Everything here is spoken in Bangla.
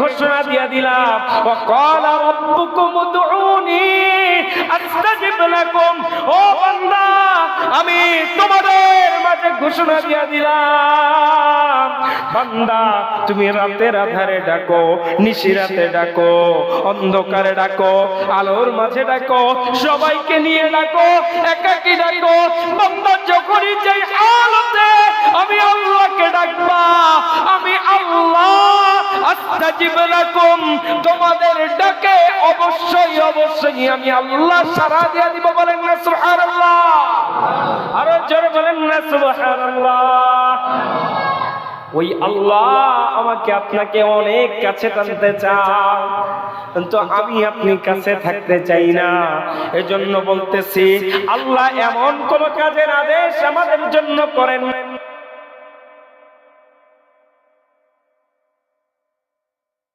ঘোষণা দিয়ে দিলাম, ওয়াকালা রাব্বুকুম উদউনি আস্তাজিব লাকুম। ও বান্দা, আমি তোমাদের মাঝে ঘোষণা দিয়ে দিলাম, বান্দা তুমি রাতের আধারে ডাকো, নিশিরাতে ডাকো, অন্ধকারে ডাকো, আলোর মাঝে ডাকো, সবাইকে নিয়ে ডাকো, একাকী ডাকো, বান্দা যখনই চাই হালতে আমি আল্লাহকে ডাকবা, আমি আল্লাহ আস্তাজিব লাকুম, তোমাদের ডাকে অবশ্যই অবশ্যই আমি আল্লাহ সাড়া দিয়ে দিব। বলেন না সুবহানাল্লাহ? আরো জোরে বলেন না সুবহানাল্লাহ? ওই আল্লাহ আমাকে আপনাকে অনেক কাছে টানতে চায়, কিন্তু আমি আপনি কাছে থাকতে চাই না। এজন্য বলতেছি, আল্লাহ এমন কোন কাজের আদেশ আমাদের জন্য করেন